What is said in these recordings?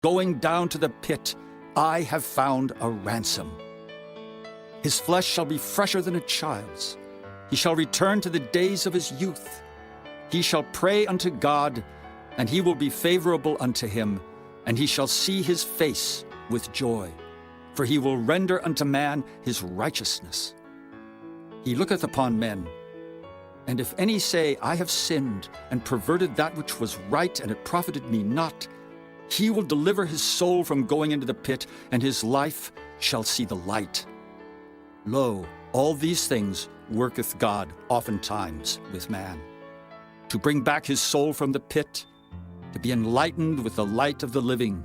Going down to the pit, I have found a ransom. His flesh shall be fresher than a child's. He shall return to the days of his youth. He shall pray unto God, and he will be favorable unto him, and he shall see his face with joy. For he will render unto man his righteousness. He looketh upon men, and if any say, I have sinned, and perverted that which was right, and it profited me not, he will deliver his soul from going into the pit, and his life shall see the light. Lo, all these things worketh God oftentimes with man, to bring back his soul from the pit, to be enlightened with the light of the living.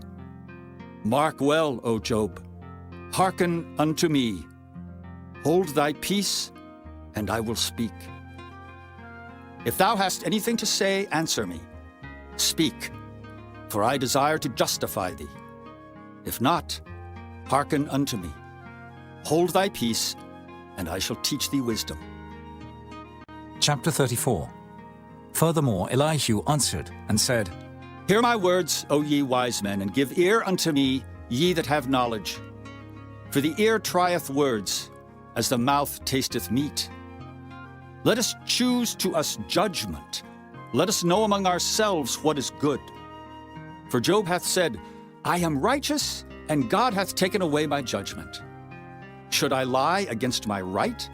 Mark well, O Job, hearken unto me. Hold thy peace, and I will speak. If thou hast anything to say, answer me. Speak, for I desire to justify thee. If not, hearken unto me. Hold thy peace, and I shall teach thee wisdom. Chapter 34. Furthermore, Elihu answered and said, Hear my words, O ye wise men, and give ear unto me, ye that have knowledge. For the ear trieth words, as the mouth tasteth meat. Let us choose to us judgment. Let us know among ourselves what is good. For Job hath said, I am righteous, and God hath taken away my judgment. Should I lie against my right?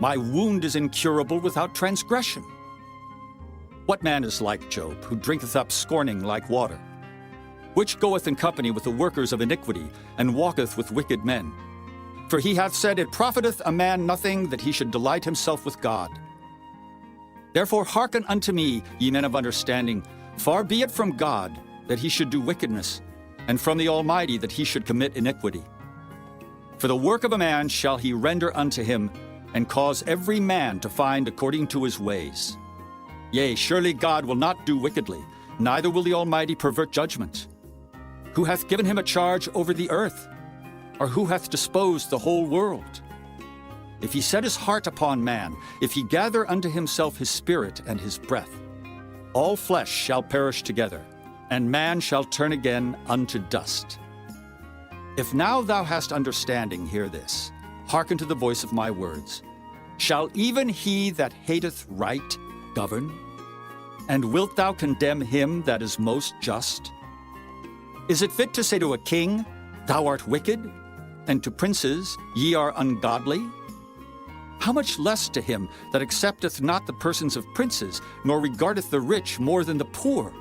My wound is incurable without transgression. What man is like Job, who drinketh up scorning like water? Which goeth in company with the workers of iniquity, and walketh with wicked men? For he hath said, It profiteth a man nothing that he should delight himself with God. Therefore hearken unto me, ye men of understanding. Far be it from God that he should do wickedness, and from the Almighty that he should commit iniquity. For the work of a man shall he render unto him, and cause every man to find according to his ways. Yea, surely God will not do wickedly, neither will the Almighty pervert judgment. Who hath given him a charge over the earth? Or who hath disposed the whole world? If he set his heart upon man, if he gather unto himself his spirit and his breath, all flesh shall perish together, and man shall turn again unto dust. If now thou hast understanding, hear this. Hearken to the voice of my words. Shall even he that hateth right govern? And wilt thou condemn him that is most just? Is it fit to say to a king, Thou art wicked, and to princes, Ye are ungodly? How much less to him that accepteth not the persons of princes, nor regardeth the rich more than the poor?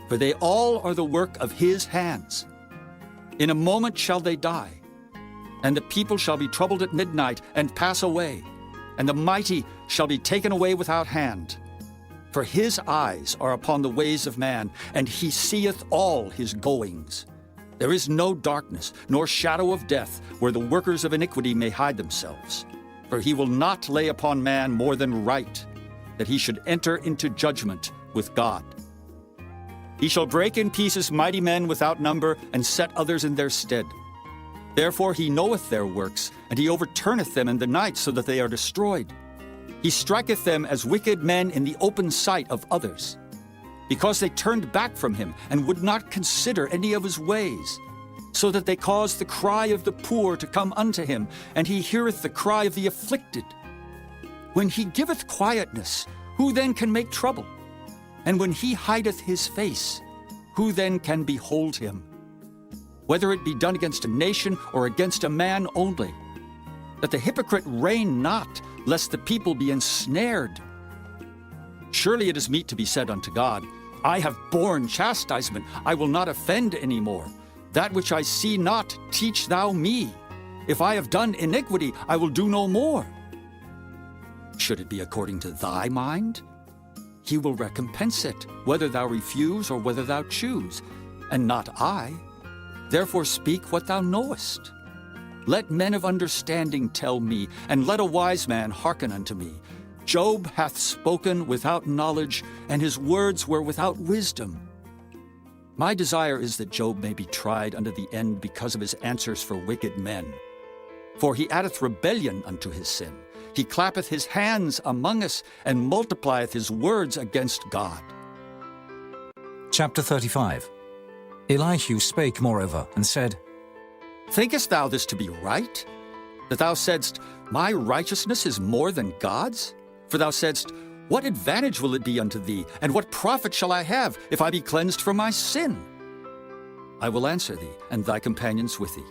For they all are the work of his hands. In a moment shall they die, and the people shall be troubled at midnight and pass away, and the mighty shall be taken away without hand. For his eyes are upon the ways of man, and he seeth all his goings. There is no darkness, nor shadow of death, where the workers of iniquity may hide themselves. For he will not lay upon man more than right, that he should enter into judgment with God. He shall break in pieces mighty men without number, and set others in their stead. Therefore he knoweth their works, and he overturneth them in the night, so that they are destroyed. He striketh them as wicked men in the open sight of others, because they turned back from him, and would not consider any of his ways, so that they caused the cry of the poor to come unto him, and he heareth the cry of the afflicted. When he giveth quietness, who then can make trouble? And when he hideth his face, who then can behold him? Whether it be done against a nation or against a man only, that the hypocrite reign not, lest the people be ensnared. Surely it is meet to be said unto God, I have borne chastisement, I will not offend any more. That which I see not, teach thou me. If I have done iniquity, I will do no more. Should it be according to thy mind? He will recompense it, whether thou refuse or whether thou choose, and not I. Therefore speak what thou knowest. Let men of understanding tell me, and let a wise man hearken unto me. Job hath spoken without knowledge, and his words were without wisdom. My desire is that Job may be tried unto the end because of his answers for wicked men. For he addeth rebellion unto his sin. He clappeth his hands among us, and multiplieth his words against God. Chapter 35. Elihu spake moreover, and said, Thinkest thou this to be right? That thou saidst, My righteousness is more than God's? For thou saidst, What advantage will it be unto thee, and what profit shall I have, if I be cleansed from my sin? I will answer thee, and thy companions with thee.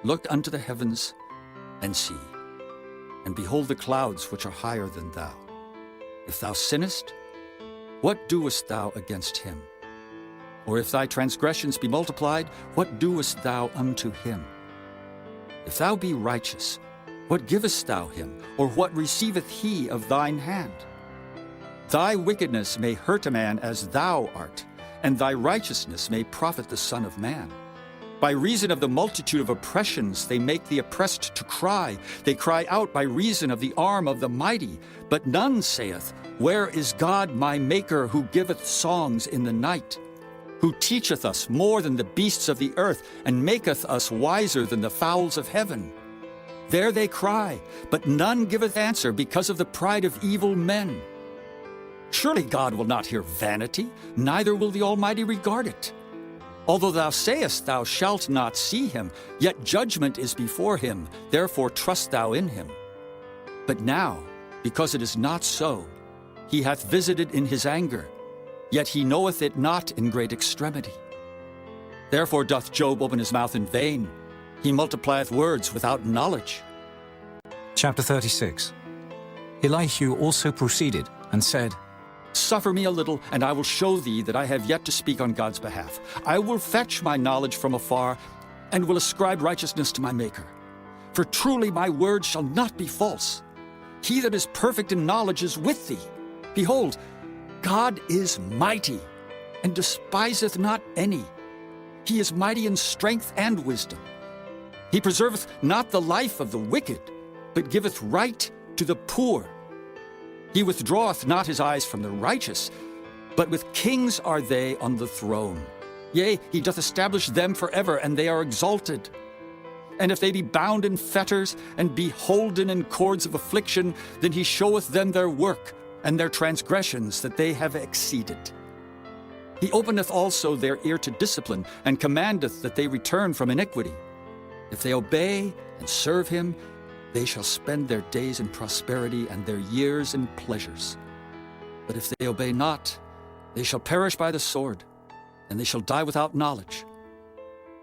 Look unto the heavens, and see, and behold the clouds which are higher than thou. If thou sinnest, what doest thou against him? Or if thy transgressions be multiplied, what doest thou unto him? If thou be righteous, what givest thou him, or what receiveth he of thine hand? Thy wickedness may hurt a man as thou art, and thy righteousness may profit the Son of Man. By reason of the multitude of oppressions they make the oppressed to cry. They cry out by reason of the arm of the mighty. But none saith, Where is God my Maker, who giveth songs in the night? Who teacheth us more than the beasts of the earth, and maketh us wiser than the fowls of heaven? There they cry, but none giveth answer, because of the pride of evil men. Surely God will not hear vanity, neither will the Almighty regard it. Although thou sayest thou shalt not see him, yet judgment is before him, therefore trust thou in him. But now, because it is not so, he hath visited in his anger, yet he knoweth it not in great extremity. Therefore doth Job open his mouth in vain, he multiplieth words without knowledge. Chapter 36. Elihu also proceeded, and said, Suffer me a little, and I will show thee that I have yet to speak on God's behalf. I will fetch my knowledge from afar, and will ascribe righteousness to my Maker. For truly my word shall not be false. He that is perfect in knowledge is with thee. Behold, God is mighty, and despiseth not any. He is mighty in strength and wisdom. He preserveth not the life of the wicked, but giveth right to the poor. He withdraweth not his eyes from the righteous, but with kings are they on the throne. Yea, he doth establish them forever, and they are exalted. And if they be bound in fetters, and be holden in cords of affliction, then he showeth them their work, and their transgressions that they have exceeded. He openeth also their ear to discipline, and commandeth that they return from iniquity. If they obey and serve him, they shall spend their days in prosperity, and their years in pleasures. But if they obey not, they shall perish by the sword, and they shall die without knowledge.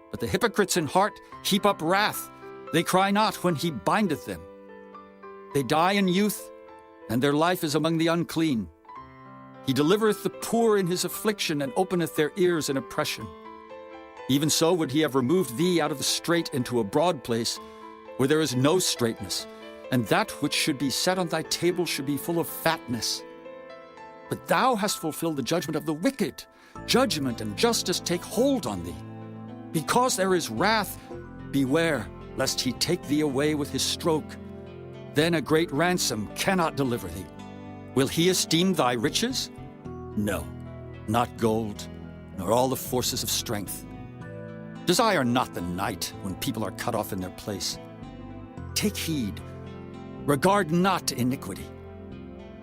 But the hypocrites in heart heap up wrath. They cry not when he bindeth them. They die in youth, and their life is among the unclean. He delivereth the poor in his affliction, and openeth their ears in oppression. Even so would he have removed thee out of the strait into a broad place, where there is no straightness, and that which should be set on thy table should be full of fatness. But thou hast fulfilled the judgment of the wicked. Judgment and justice take hold on thee. Because there is wrath, beware, lest he take thee away with his stroke. Then a great ransom cannot deliver thee. Will he esteem thy riches? No, not gold, nor all the forces of strength. Desire not the night when people are cut off in their place. Take heed, regard not iniquity,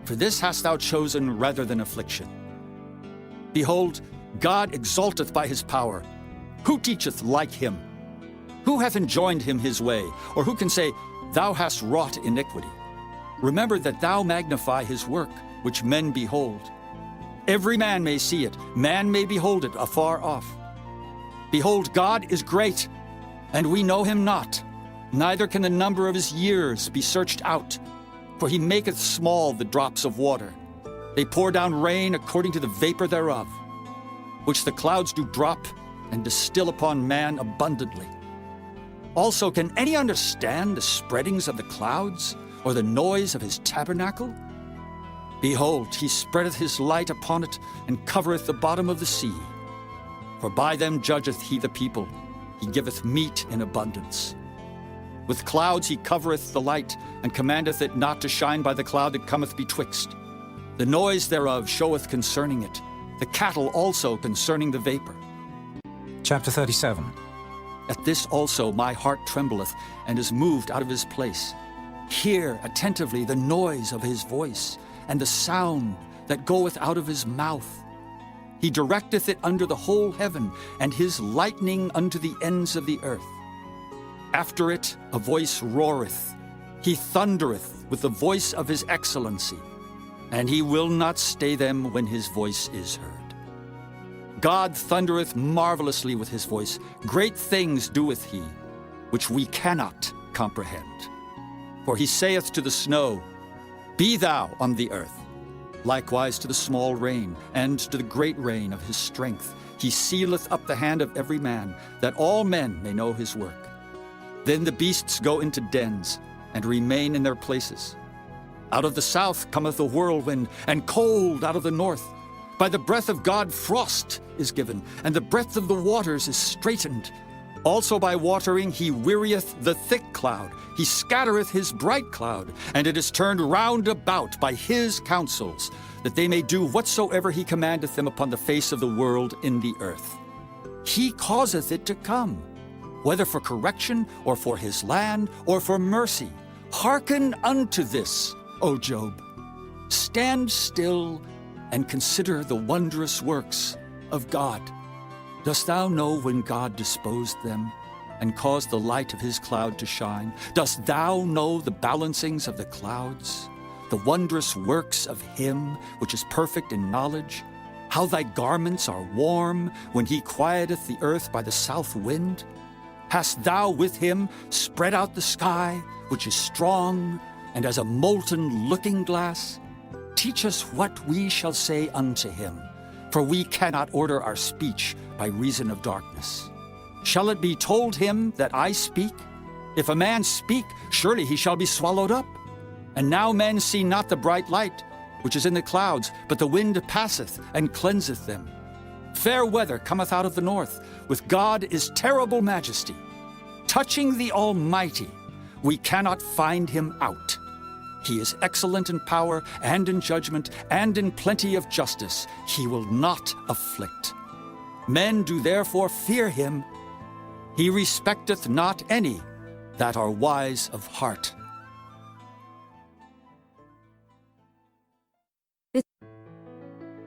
for this hast thou chosen rather than affliction. Behold, God exalteth by his power. Who teacheth like him? Who hath enjoined him his way? Or who can say, Thou hast wrought iniquity? Remember that thou magnify his work, which men behold. Every man may see it, man may behold it afar off. Behold, God is great, and we know him not. Neither can the number of his years be searched out. For he maketh small the drops of water. They pour down rain according to the vapor thereof, which the clouds do drop and distill upon man abundantly. Also, can any understand the spreadings of the clouds, or the noise of his tabernacle? Behold, he spreadeth his light upon it, and covereth the bottom of the sea. For by them judgeth he the people, he giveth meat in abundance. With clouds he covereth the light, and commandeth it not to shine by the cloud that cometh betwixt. The noise thereof showeth concerning it, the cattle also concerning the vapor. Chapter 37. At this also my heart trembleth, and is moved out of his place. Hear attentively the noise of his voice, and the sound that goeth out of his mouth. He directeth it under the whole heaven, and his lightning unto the ends of the earth. After it a voice roareth. He thundereth with the voice of his excellency, and he will not stay them when his voice is heard. God thundereth marvelously with his voice. Great things doeth he, which we cannot comprehend. For he saith to the snow, Be thou on the earth. Likewise to the small rain, and to the great rain of his strength. He sealeth up the hand of every man, that all men may know his work. Then the beasts go into dens, and remain in their places. Out of the south cometh a whirlwind, and cold out of the north. By the breath of God frost is given, and the breadth of the waters is straitened. Also by watering he wearieth the thick cloud. He scattereth his bright cloud, and it is turned round about by his counsels, that they may do whatsoever he commandeth them upon the face of the world in the earth. He causeth it to come, whether for correction, or for his land, or for mercy. Hearken unto this, O Job. Stand still and consider the wondrous works of God. Dost thou know when God disposed them, and caused the light of his cloud to shine? Dost thou know the balancings of the clouds, the wondrous works of him which is perfect in knowledge? How thy garments are warm when he quieteth the earth by the south wind? Hast thou with him spread out the sky, which is strong, and as a molten looking-glass? Teach us what we shall say unto him, for we cannot order our speech by reason of darkness. Shall it be told him that I speak? If a man speak, surely he shall be swallowed up. And now men see not the bright light, which is in the clouds, but the wind passeth and cleanseth them. Fair weather cometh out of the north. With God is terrible majesty. Touching the Almighty, we cannot find him out. He is excellent in power and in judgment and in plenty of justice. He will not afflict. Men do therefore fear him. He respecteth not any that are wise of heart.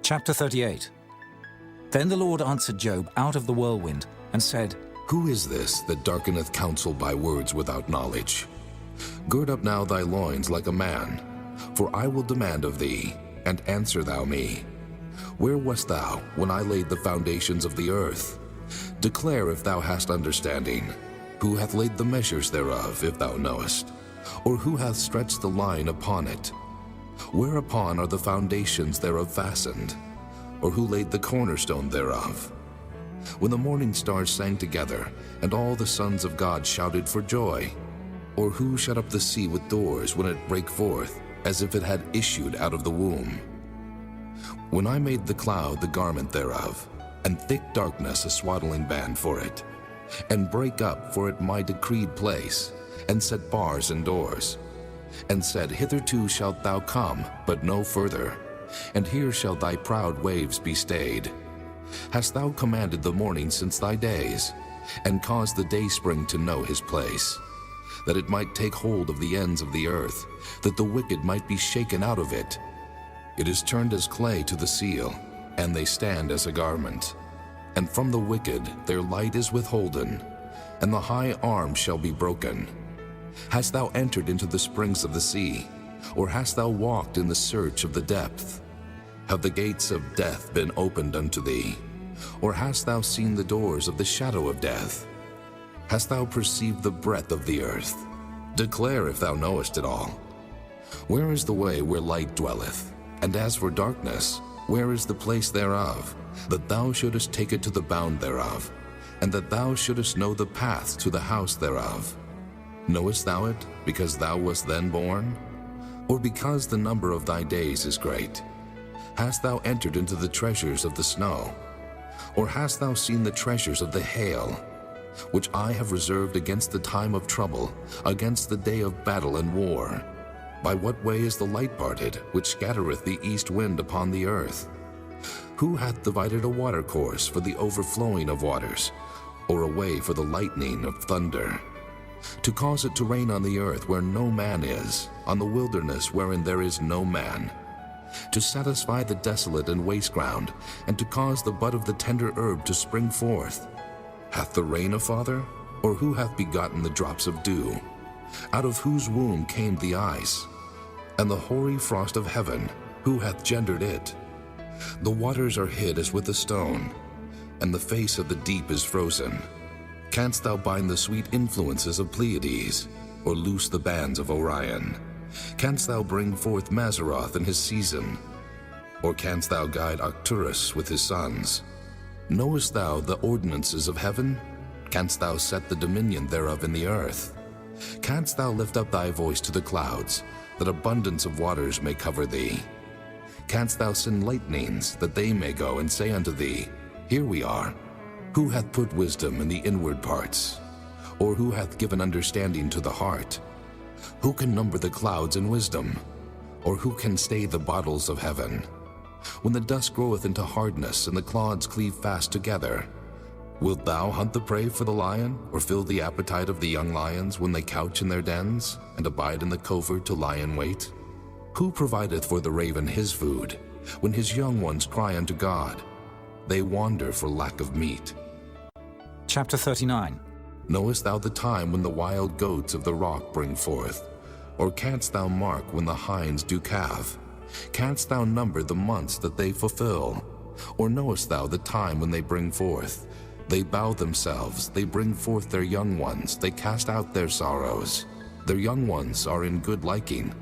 Chapter 38. Then the Lord answered Job out of the whirlwind, and said, Who is this that darkeneth counsel by words without knowledge? Gird up now thy loins like a man, for I will demand of thee, and answer thou me. Where wast thou when I laid the foundations of the earth? Declare if thou hast understanding. Who hath laid the measures thereof, if thou knowest? Or who hath stretched the line upon it? Whereupon are the foundations thereof fastened? Or who laid the cornerstone thereof? When the morning stars sang together, and all the sons of God shouted for joy? Or who shut up the sea with doors when it brake forth, as if it had issued out of the womb? When I made the cloud the garment thereof, and thick darkness a swaddling band for it, and brake up for it my decreed place, and set bars and doors, and said, Hitherto shalt thou come, but no further, and here shall thy proud waves be stayed. Hast thou commanded the morning since thy days, and caused the dayspring to know his place, that it might take hold of the ends of the earth, that the wicked might be shaken out of it? It is turned as clay to the seal, and they stand as a garment. And from the wicked their light is withholden, and the high arm shall be broken. Hast thou entered into the springs of the sea, or hast thou walked in the search of the depth? Have the gates of death been opened unto thee? Or hast thou seen the doors of the shadow of death? Hast thou perceived the breadth of the earth? Declare if thou knowest it all. Where is the way where light dwelleth? And as for darkness, where is the place thereof? That thou shouldest take it to the bound thereof, and that thou shouldest know the path to the house thereof. Knowest thou it, because thou wast then born? Or because the number of thy days is great? Hast thou entered into the treasures of the snow? Or hast thou seen the treasures of the hail, which I have reserved against the time of trouble, against the day of battle and war? By what way is the light parted, which scattereth the east wind upon the earth? Who hath divided a watercourse for the overflowing of waters, or a way for the lightning of thunder? To cause it to rain on the earth where no man is, on the wilderness wherein there is no man. to satisfy the desolate and waste ground, and to cause the bud of the tender herb to spring forth? Hath the rain a father? Or who hath begotten the drops of dew? Out of whose womb came the ice? And the hoary frost of heaven, who hath gendered it? The waters are hid as with a stone, and the face of the deep is frozen. Canst thou bind the sweet influences of Pleiades, or loose the bands of Orion? Canst thou bring forth Mazzaroth in his season? Or canst thou guide Arcturus with his sons? Knowest thou the ordinances of heaven? Canst thou set the dominion thereof in the earth? Canst thou lift up thy voice to the clouds, that abundance of waters may cover thee? Canst thou send lightnings, that they may go and say unto thee, Here we are? Who hath put wisdom in the inward parts? Or who hath given understanding to the heart? Who can number the clouds in wisdom? Or who can stay the bottles of heaven? When the dust groweth into hardness, and the clods cleave fast together, wilt thou hunt the prey for the lion, or fill the appetite of the young lions when they couch in their dens, and abide in the covert to lie in wait? Who provideth for the raven his food, when his young ones cry unto God? They wander for lack of meat. Chapter 39. Knowest thou the time when the wild goats of the rock bring forth? Or canst thou mark when the hinds do calve? Canst thou number the months that they fulfill? Or knowest thou the time when they bring forth? They bow themselves, they bring forth their young ones, they cast out their sorrows. Their young ones are in good liking.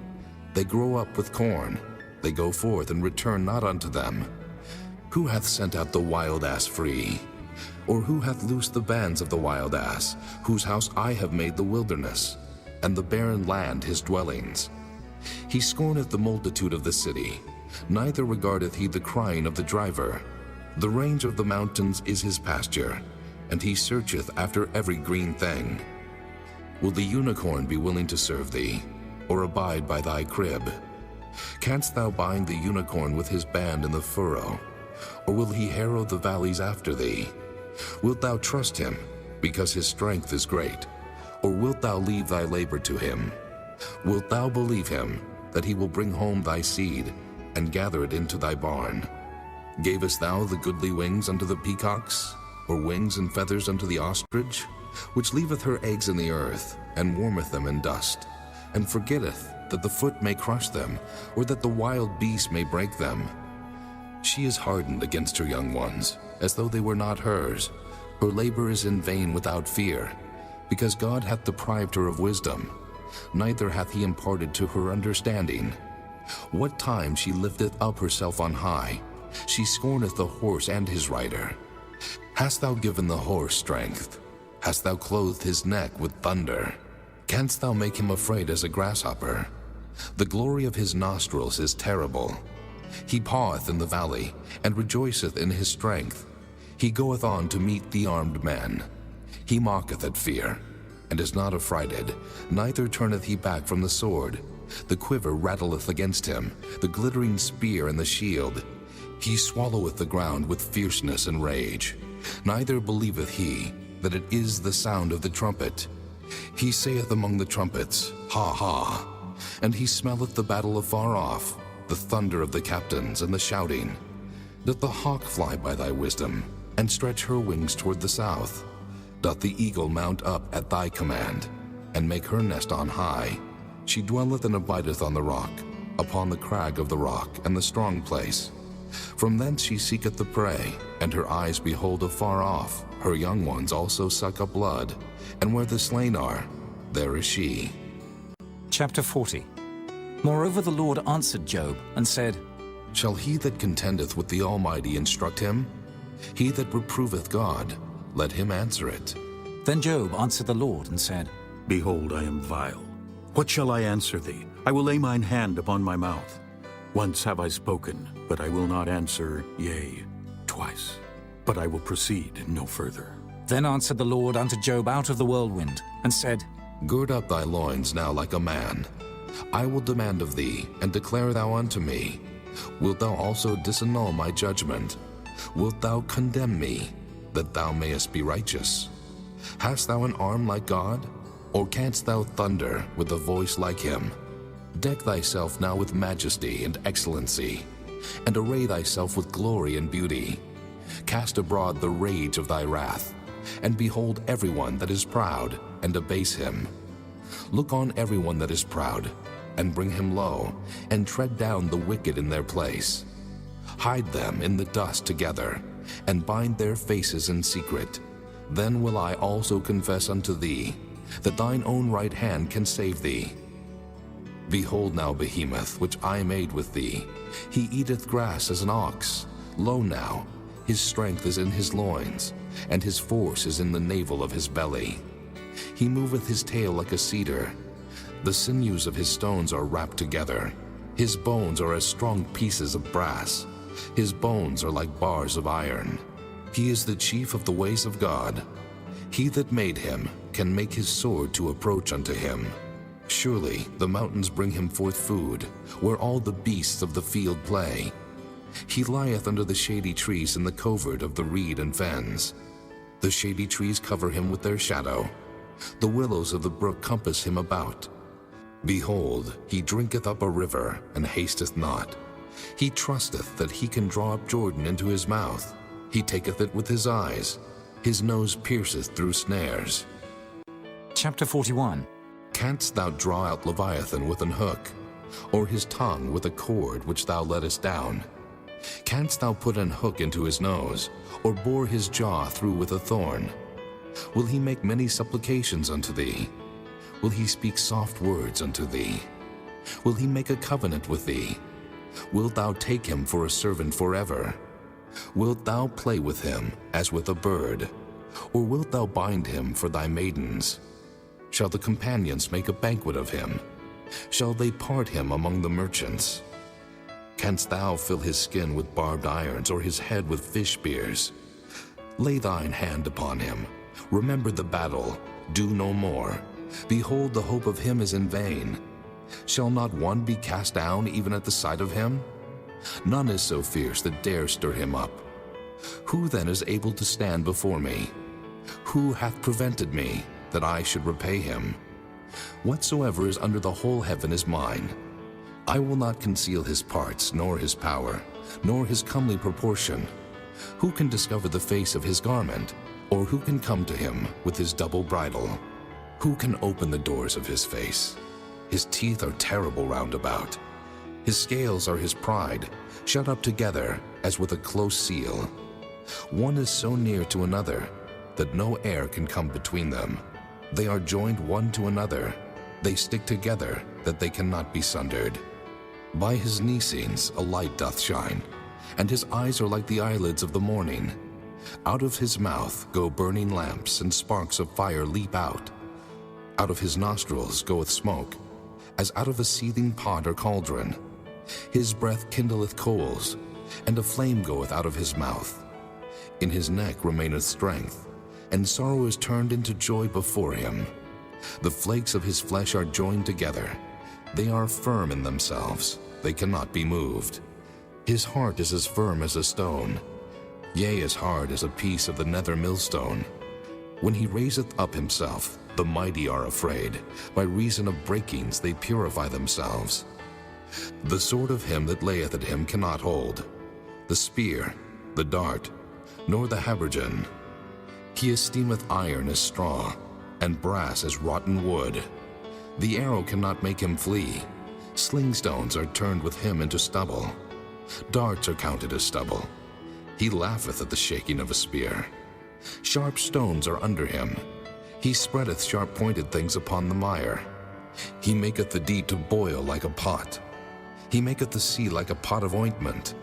They grow up with corn. They go forth and return not unto them. Who hath sent out the wild ass free? Or who hath loosed the bands of the wild ass, whose house I have made the wilderness, and the barren land his dwellings? He scorneth the multitude of the city, neither regardeth he the crying of the driver. The range of the mountains is his pasture, and he searcheth after every green thing. Will the unicorn be willing to serve thee, or abide by thy crib? Canst thou bind the unicorn with his band in the furrow, or will he harrow the valleys after thee? Wilt thou trust him, because his strength is great, or wilt thou leave thy labor to him? Wilt thou believe him, that he will bring home thy seed, and gather it into thy barn? Gavest thou the goodly wings unto the peacocks, or wings and feathers unto the ostrich, which leaveth her eggs in the earth, and warmeth them in dust, and forgetteth that the foot may crush them, or that the wild beast may break them? She is hardened against her young ones, as though they were not hers. Her labor is in vain without fear, because God hath deprived her of wisdom, neither hath he imparted to her understanding. What time she lifteth up herself on high, she scorneth the horse and his rider. Hast thou given the horse strength? Hast thou clothed his neck with thunder? Canst thou make him afraid as a grasshopper? The glory of his nostrils is terrible. He paweth in the valley, and rejoiceth in his strength. He goeth on to meet the armed men. He mocketh at fear, and is not affrighted, neither turneth he back from the sword. The quiver rattleth against him, the glittering spear and the shield. He swalloweth the ground with fierceness and rage. Neither believeth he that it is the sound of the trumpet. He saith among the trumpets, Ha ha! And he smelleth the battle afar off, the thunder of the captains and the shouting. Doth the hawk fly by thy wisdom, and stretch her wings toward the south? Doth the eagle mount up at thy command, and make her nest on high? She dwelleth and abideth on the rock, upon the crag of the rock and the strong place. From thence she seeketh the prey, and her eyes behold afar off. Her young ones also suck up blood, and where the slain are, there is she. Chapter 40. Moreover the Lord answered Job, and said, Shall he that contendeth with the Almighty instruct him? He that reproveth God, let him answer it. Then Job answered the Lord, and said, Behold, I am vile. What shall I answer thee? I will lay mine hand upon my mouth. Once have I spoken, but I will not answer, yea, twice. But I will proceed no further. Then answered the Lord unto Job out of the whirlwind, and said, Gird up thy loins now like a man. I will demand of thee, and declare thou unto me. Wilt thou also disannul my judgment? Wilt thou condemn me, that thou mayest be righteous? Hast thou an arm like God? Or canst thou thunder with a voice like him? Deck thyself now with majesty and excellency, and array thyself with glory and beauty. Cast abroad the rage of thy wrath, and behold everyone that is proud, and abase him. Look on everyone that is proud, and bring him low, and tread down the wicked in their place. Hide them in the dust together, and bind their faces in secret. Then will I also confess unto thee, that thine own right hand can save thee. Behold now Behemoth, which I made with thee. He eateth grass as an ox. Lo now, his strength is in his loins, and his force is in the navel of his belly. He moveth his tail like a cedar. The sinews of his stones are wrapped together. His bones are as strong pieces of brass. His bones are like bars of iron. He is the chief of the ways of God. He that made him can make his sword to approach unto him. Surely the mountains bring him forth food, where all the beasts of the field play. He lieth under the shady trees in the covert of the reed and fens. The shady trees cover him with their shadow. The willows of the brook compass him about. Behold, he drinketh up a river, and hasteth not. He trusteth that he can draw up Jordan into his mouth. He taketh it with his eyes. His nose pierceth through snares. Chapter 41. Canst thou draw out Leviathan with an hook, or his tongue with a cord which thou lettest down? Canst thou put an hook into his nose, or bore his jaw through with a thorn? Will he make many supplications unto thee? Will he speak soft words unto thee? Will he make a covenant with thee? Wilt thou take him for a servant forever? Wilt thou play with him as with a bird? Or wilt thou bind him for thy maidens? Shall the companions make a banquet of him? Shall they part him among the merchants? Canst thou fill his skin with barbed irons, or his head with fish spears? Lay thine hand upon him. Remember the battle. Do no more. Behold, the hope of him is in vain. Shall not one be cast down even at the sight of him? None is so fierce that dare stir him up. Who then is able to stand before me? Who hath prevented me, that I should repay him? Whatsoever is under the whole heaven is mine. I will not conceal his parts, nor his power, nor his comely proportion. Who can discover the face of his garment? Or who can come to him with his double bridle? Who can open the doors of his face? His teeth are terrible round about. His scales are his pride, shut up together as with a close seal. One is so near to another that no air can come between them. They are joined one to another. They stick together that they cannot be sundered. By his Nicenes a light doth shine, and his eyes are like the eyelids of the morning. Out of his mouth go burning lamps, and sparks of fire leap out. Out of his nostrils goeth smoke, as out of a seething pot or cauldron. His breath kindleth coals, and a flame goeth out of his mouth. In his neck remaineth strength, and sorrow is turned into joy before him. The flakes of his flesh are joined together. They are firm in themselves, they cannot be moved. His heart is as firm as a stone, yea, as hard as a piece of the nether millstone. When he raiseth up himself, the mighty are afraid. By reason of breakings they purify themselves. The sword of him that layeth at him cannot hold, the spear, the dart, nor the habergeon. He esteemeth iron as straw, and brass as rotten wood. The arrow cannot make him flee. Slingstones are turned with him into stubble. Darts are counted as stubble. He laugheth at the shaking of a spear. Sharp stones are under him. He spreadeth sharp-pointed things upon the mire. He maketh the deep to boil like a pot. He maketh the sea like a pot of ointment.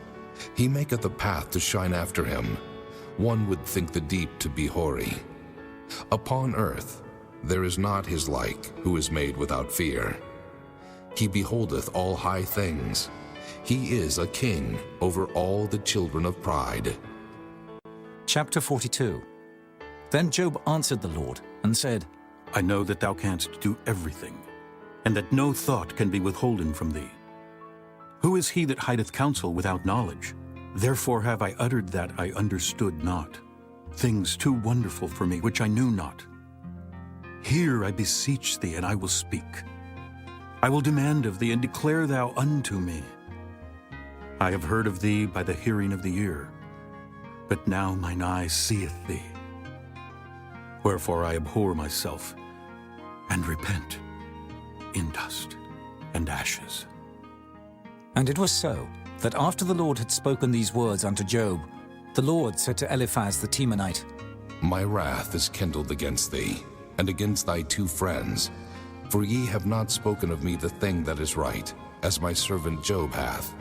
He maketh the path to shine after him. One would think the deep to be hoary. Upon earth there is not his like, who is made without fear. He beholdeth all high things. He is a king over all the children of pride. Chapter 42. Then Job answered the Lord and said, I know that thou canst do everything, and that no thought can be withholden from thee. Who is he that hideth counsel without knowledge? Therefore have I uttered that I understood not, things too wonderful for me which I knew not. Hear, I beseech thee, and I will speak. I will demand of thee, and declare thou unto me. I have heard of thee by the hearing of the ear, but now mine eye seeth thee. Wherefore I abhor myself, and repent in dust and ashes. And it was so, that after the Lord had spoken these words unto Job, the Lord said to Eliphaz the Temanite, My wrath is kindled against thee, and against thy 2 friends, for ye have not spoken of me the thing that is right, as my servant Job hath.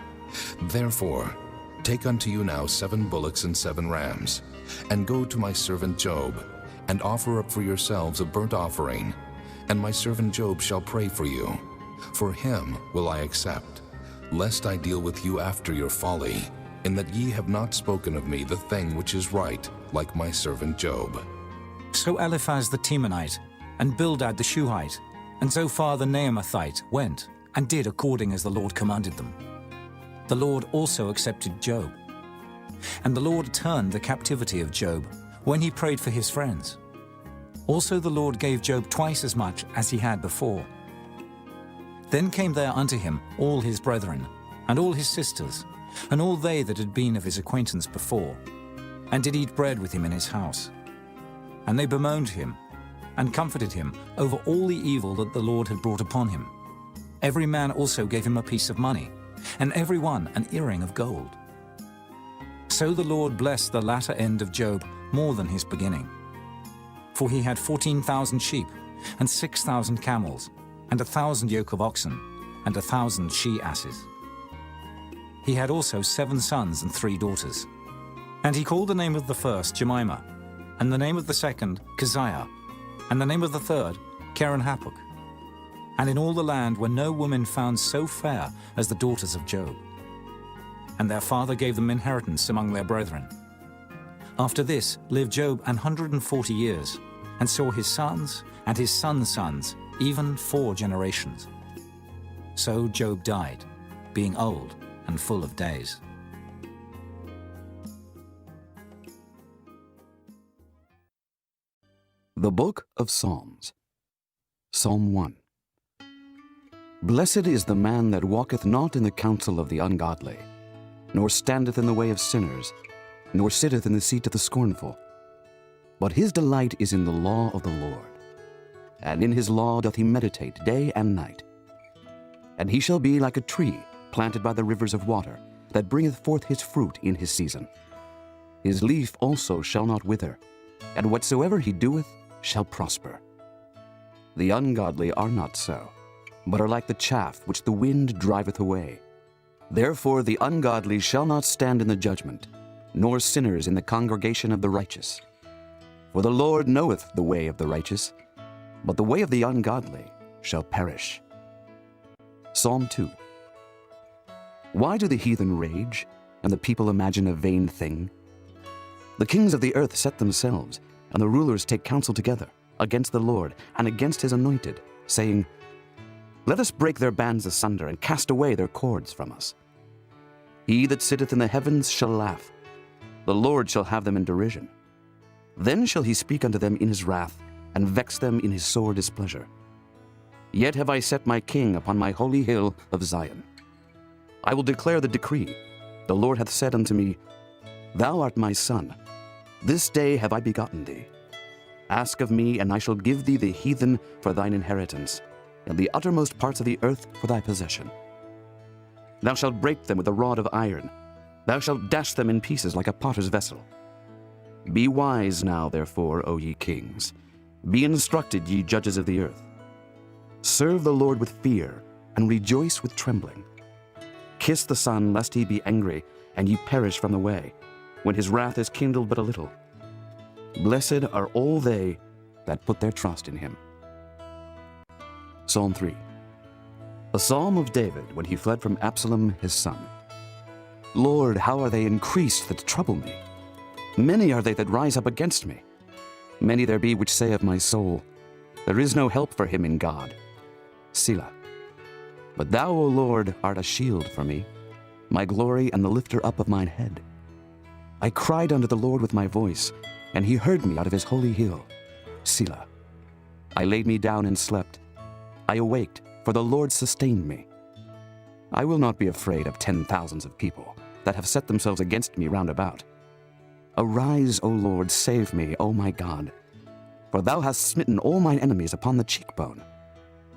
Therefore, take unto you now 7 bullocks and 7 rams, and go to my servant Job, and offer up for yourselves a burnt offering, and my servant Job shall pray for you. For him will I accept, lest I deal with you after your folly, in that ye have not spoken of me the thing which is right, like my servant Job. So Eliphaz the Temanite, and Bildad the Shuhite, and Zophar the Naamathite went, and did according as the Lord commanded them. The Lord also accepted Job. And the Lord turned the captivity of Job, when he prayed for his friends. Also the Lord gave Job twice as much as he had before. Then came there unto him all his brethren, and all his sisters, and all they that had been of his acquaintance before, and did eat bread with him in his house. And they bemoaned him, and comforted him over all the evil that the Lord had brought upon him. Every man also gave him a piece of money, and every one an earring of gold. So the Lord blessed the latter end of Job more than his beginning. For he had 14,000 sheep, and 6,000 camels, and 1,000 yoke of oxen, and 1,000 she-asses. He had also 7 sons and 3 daughters. And he called the name of the first Jemimah, and the name of the second Keziah, and the name of the third Keren-Happuch. And in all the land were no women found so fair as the daughters of Job. And their father gave them inheritance among their brethren. After this lived Job 140 years, and saw his sons and his sons' sons, even 4 generations. So Job died, being old and full of days. The Book of Psalms. Psalm 1. Blessed is the man that walketh not in the counsel of the ungodly, nor standeth in the way of sinners, nor sitteth in the seat of the scornful. But his delight is in the law of the Lord, and in his law doth he meditate day and night. And he shall be like a tree planted by the rivers of water, that bringeth forth his fruit in his season. His leaf also shall not wither, and whatsoever he doeth shall prosper. The ungodly are not so, but are like the chaff which the wind driveth away. Therefore the ungodly shall not stand in the judgment, nor sinners in the congregation of the righteous. For the Lord knoweth the way of the righteous, but the way of the ungodly shall perish. Psalm 2. Why do the heathen rage, and the people imagine a vain thing? The kings of the earth set themselves, and the rulers take counsel together against the Lord and against his anointed, saying, Let us break their bands asunder, and cast away their cords from us. He that sitteth in the heavens shall laugh. The Lord shall have them in derision. Then shall he speak unto them in his wrath, and vex them in his sore displeasure. Yet have I set my king upon my holy hill of Zion. I will declare the decree. The Lord hath said unto me, Thou art my son. This day have I begotten thee. Ask of me, and I shall give thee the heathen for thine inheritance, and the uttermost parts of the earth for thy possession. Thou shalt break them with a rod of iron. Thou shalt dash them in pieces like a potter's vessel. Be wise now, therefore, O ye kings. Be instructed, ye judges of the earth. Serve the Lord with fear, and rejoice with trembling. Kiss the Son, lest he be angry, and ye perish from the way, when his wrath is kindled but a little. Blessed are all they that put their trust in him. Psalm 3. A psalm of David when he fled from Absalom his son. Lord, how are they increased that trouble me? Many are they that rise up against me. Many there be which say of my soul, There is no help for him in God. Selah. But thou, O Lord, art a shield for me, my glory and the lifter up of mine head. I cried unto the Lord with my voice, and he heard me out of his holy hill. Selah. I laid me down and slept. I awaked, for the Lord sustained me. I will not be afraid of 10,000s of people that have set themselves against me round about. Arise, O Lord, save me, O my God. For thou hast smitten all mine enemies upon the cheekbone.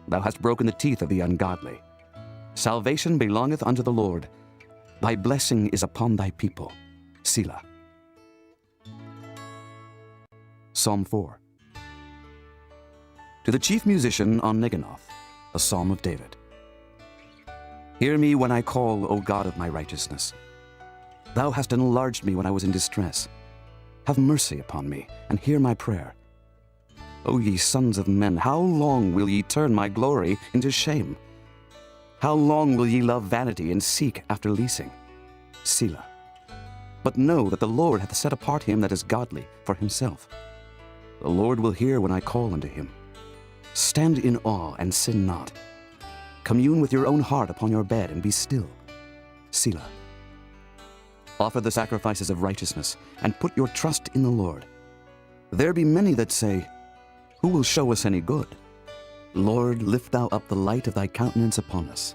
Thou hast broken the teeth of the ungodly. Salvation belongeth unto the Lord. Thy blessing is upon thy people. Selah. Psalm 4. To the chief musician on Neginoth, a psalm of David. Hear me when I call, O God of my righteousness. Thou hast enlarged me when I was in distress. Have mercy upon me, and hear my prayer. O ye sons of men, how long will ye turn my glory into shame? How long will ye love vanity and seek after leasing? Selah. But know that the Lord hath set apart him that is godly for himself. The Lord will hear when I call unto him. Stand in awe and sin not. Commune with your own heart upon your bed and be still. Selah. Offer the sacrifices of righteousness and put your trust in the Lord. There be many that say, who will show us any good? Lord, lift thou up the light of thy countenance upon us.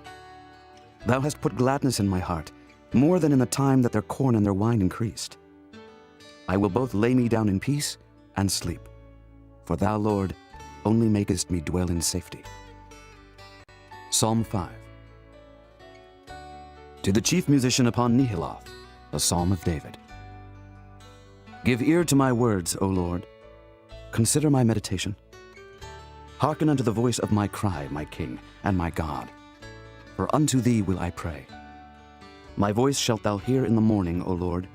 Thou hast put gladness in my heart, more than in the time that their corn and their wine increased. I will both lay me down in peace and sleep. For thou, Lord, only makest me dwell in safety. Psalm 5. To the chief musician upon Nehiloth, a psalm of David. Give ear to my words, O Lord. Consider my meditation. Hearken unto the voice of my cry, my King and my God. For unto thee will I pray. My voice shalt thou hear in the morning, O Lord.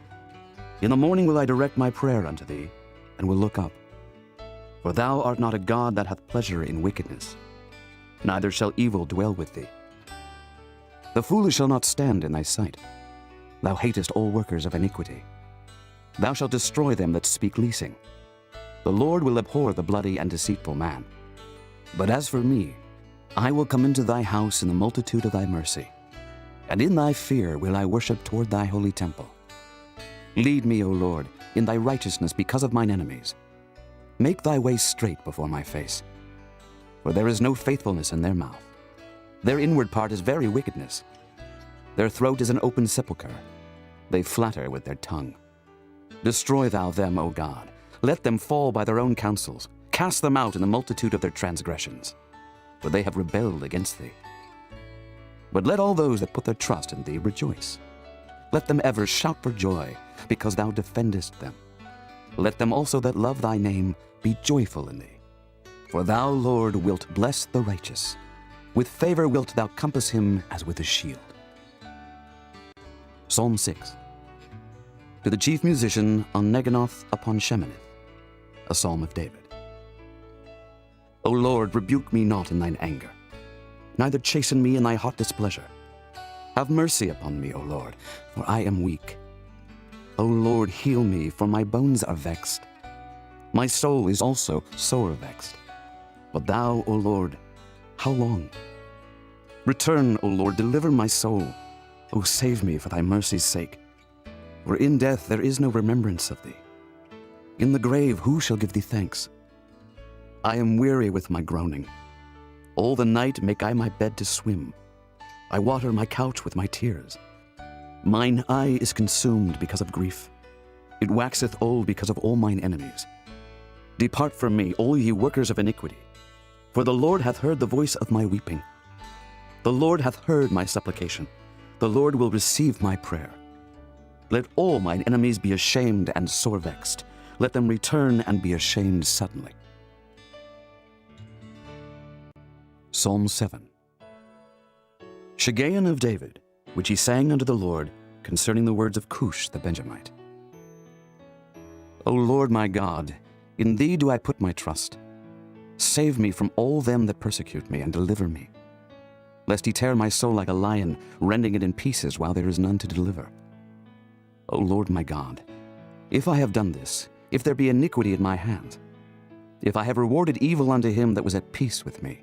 In the morning will I direct my prayer unto thee, and will look up. For thou art not a God that hath pleasure in wickedness, neither shall evil dwell with thee. The foolish shall not stand in thy sight. Thou hatest all workers of iniquity. Thou shalt destroy them that speak leasing. The Lord will abhor the bloody and deceitful man. But as for me, I will come into thy house in the multitude of thy mercy, and in thy fear will I worship toward thy holy temple. Lead me, O Lord, in thy righteousness because of mine enemies. Make thy way straight before my face. For there is no faithfulness in their mouth. Their inward part is very wickedness. Their throat is an open sepulchre. They flatter with their tongue. Destroy thou them, O God. Let them fall by their own counsels. Cast them out in the multitude of their transgressions. For they have rebelled against thee. But let all those that put their trust in thee rejoice. Let them ever shout for joy, because thou defendest them. Let them also that love thy name be joyful in thee. For thou, Lord, wilt bless the righteous. With favor wilt thou compass him as with a shield. Psalm 6. To the chief musician on Neginoth upon Sheminith, a psalm of David. O Lord, rebuke me not in thine anger, neither chasten me in thy hot displeasure. Have mercy upon me, O Lord, for I am weak. O Lord, heal me, for my bones are vexed. My soul is also sore vexed. But thou, O Lord, how long? Return, O Lord, deliver my soul. O save me for thy mercy's sake. For in death there is no remembrance of thee. In the grave who shall give thee thanks? I am weary with my groaning. All the night make I my bed to swim. I water my couch with my tears. Mine eye is consumed because of grief. It waxeth old because of all mine enemies. Depart from me, all ye workers of iniquity. For the Lord hath heard the voice of my weeping. The Lord hath heard my supplication. The Lord will receive my prayer. Let all mine enemies be ashamed and sore vexed. Let them return and be ashamed suddenly. Psalm 7. Shiggaion of David, which he sang unto the Lord concerning the words of Cush the Benjamite. O Lord my God, in thee do I put my trust. Save me from all them that persecute me, and deliver me. Lest he tear my soul like a lion, rending it in pieces while there is none to deliver. O Lord my God, if I have done this, if there be iniquity in my hands, if I have rewarded evil unto him that was at peace with me,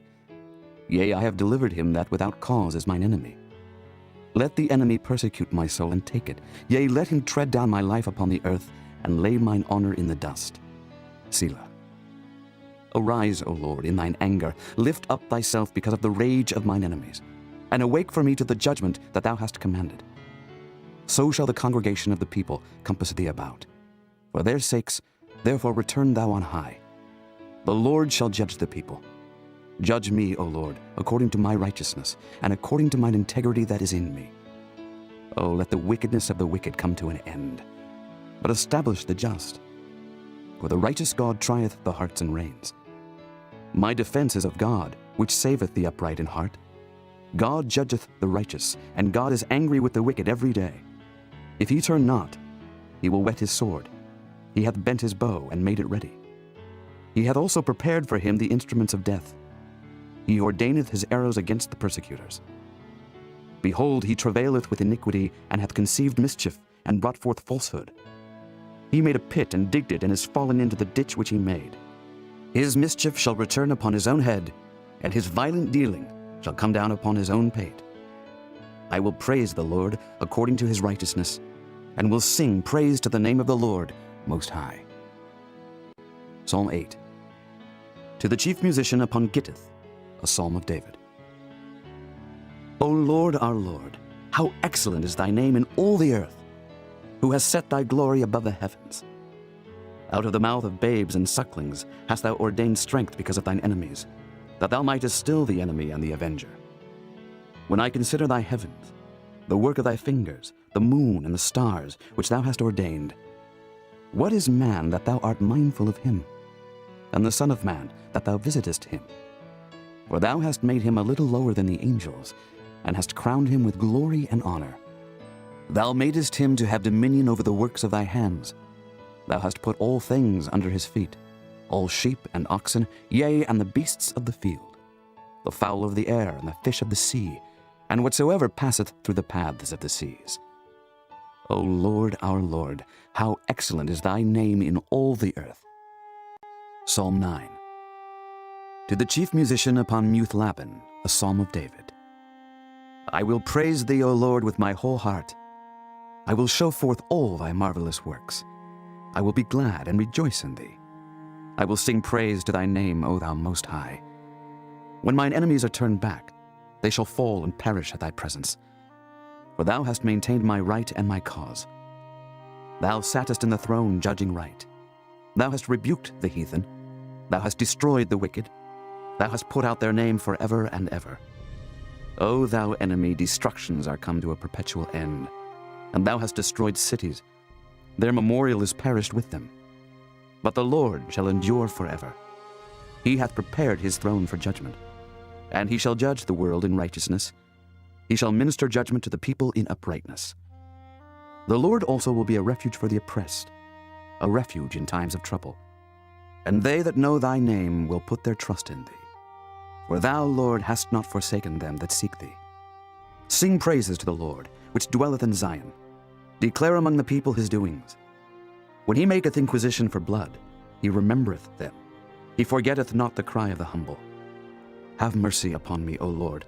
yea, I have delivered him that without cause is mine enemy. Let the enemy persecute my soul and take it. Yea, let him tread down my life upon the earth, and lay mine honor in the dust. Selah. Arise, O Lord, in thine anger. Lift up thyself because of the rage of mine enemies, and awake for me to the judgment that thou hast commanded. So shall the congregation of the people compass thee about. For their sakes, therefore return thou on high. The Lord shall judge the people. Judge me, O Lord, according to my righteousness, and according to mine integrity that is in me. O let the wickedness of the wicked come to an end, but establish the just. For the righteous God trieth the hearts and reins. My defense is of God, which saveth the upright in heart. God judgeth the righteous, and God is angry with the wicked every day. If he turn not, he will whet his sword. He hath bent his bow and made it ready. He hath also prepared for him the instruments of death. He ordaineth his arrows against the persecutors. Behold, he travaileth with iniquity, and hath conceived mischief, and brought forth falsehood. He made a pit and digged it, and is fallen into the ditch which he made. His mischief shall return upon his own head, and his violent dealing shall come down upon his own pate. I will praise the Lord according to his righteousness, and will sing praise to the name of the Lord Most High. Psalm 8. To the chief musician upon Gittith, a psalm of David. O Lord, our Lord, how excellent is thy name in all the earth, who has set thy glory above the heavens. Out of the mouth of babes and sucklings hast thou ordained strength because of thine enemies, that thou mightest still the enemy and the avenger. When I consider thy heavens, the work of thy fingers, the moon and the stars, which thou hast ordained, what is man that thou art mindful of him, and the Son of Man that thou visitest him? For thou hast made him a little lower than the angels, and hast crowned him with glory and honor. Thou madest him to have dominion over the works of thy hands. Thou hast put all things under his feet, all sheep and oxen, yea, and the beasts of the field, the fowl of the air, and the fish of the sea, and whatsoever passeth through the paths of the seas. O Lord, our Lord, how excellent is thy name in all the earth. Psalm 9. To the chief musician upon Muthlabben, a psalm of David. I will praise thee, O Lord, with my whole heart. I will show forth all thy marvelous works. I will be glad and rejoice in thee. I will sing praise to thy name, O thou Most High. When mine enemies are turned back, they shall fall and perish at thy presence. For thou hast maintained my right and my cause. Thou sattest in the throne judging right. Thou hast rebuked the heathen. Thou hast destroyed the wicked. Thou hast put out their name forever and ever. O thou enemy, destructions are come to a perpetual end, and thou hast destroyed cities. Their memorial is perished with them. But the Lord shall endure forever. He hath prepared his throne for judgment, and he shall judge the world in righteousness. He shall minister judgment to the people in uprightness. The Lord also will be a refuge for the oppressed, a refuge in times of trouble. And they that know thy name will put their trust in thee. For thou, Lord, hast not forsaken them that seek thee. Sing praises to the Lord, which dwelleth in Zion. Declare among the people his doings. When he maketh inquisition for blood, he remembereth them. He forgetteth not the cry of the humble. Have mercy upon me, O Lord.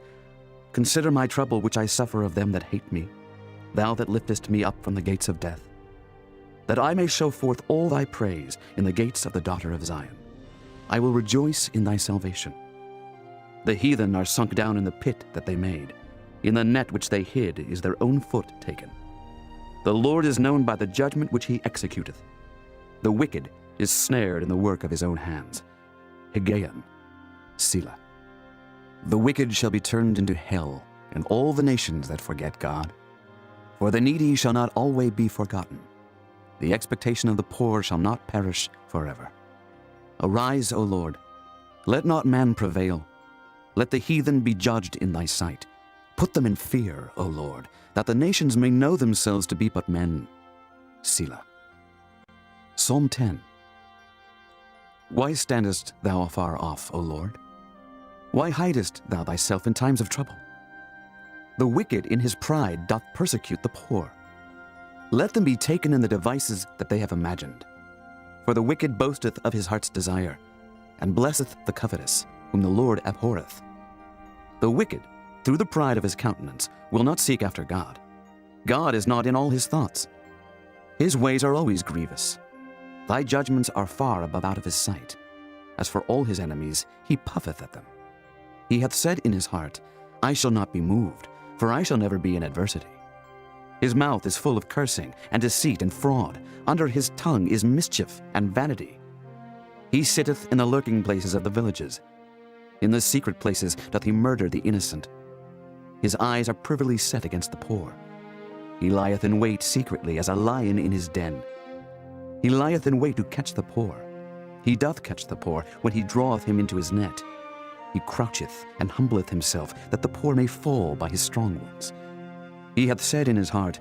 Consider my trouble which I suffer of them that hate me, thou that liftest me up from the gates of death, that I may show forth all thy praise in the gates of the daughter of Zion. I will rejoice in thy salvation. The heathen are sunk down in the pit that they made. In the net which they hid is their own foot taken. The Lord is known by the judgment which he executeth. The wicked is snared in the work of his own hands. Higgaion, Selah. The wicked shall be turned into hell, and all the nations that forget God. For the needy shall not always be forgotten. The expectation of the poor shall not perish forever. Arise, O Lord. Let not man prevail. Let the heathen be judged in thy sight. Put them in fear, O Lord, that the nations may know themselves to be but men. Selah. Psalm 10. Why standest thou afar off, O Lord? Why hidest thou thyself in times of trouble? The wicked in his pride doth persecute the poor. Let them be taken in the devices that they have imagined. For the wicked boasteth of his heart's desire, and blesseth the covetous, whom the Lord abhorreth. The wicked, through the pride of his countenance, will not seek after God. God is not in all his thoughts. His ways are always grievous. Thy judgments are far above out of his sight. As for all his enemies, he puffeth at them. He hath said in his heart, I shall not be moved, for I shall never be in adversity. His mouth is full of cursing, and deceit, and fraud. Under his tongue is mischief and vanity. He sitteth in the lurking places of the villages. In the secret places doth he murder the innocent. His eyes are privily set against the poor. He lieth in wait secretly as a lion in his den. He lieth in wait to catch the poor. He doth catch the poor when he draweth him into his net. He croucheth and humbleth himself, that the poor may fall by his strong ones. He hath said in his heart,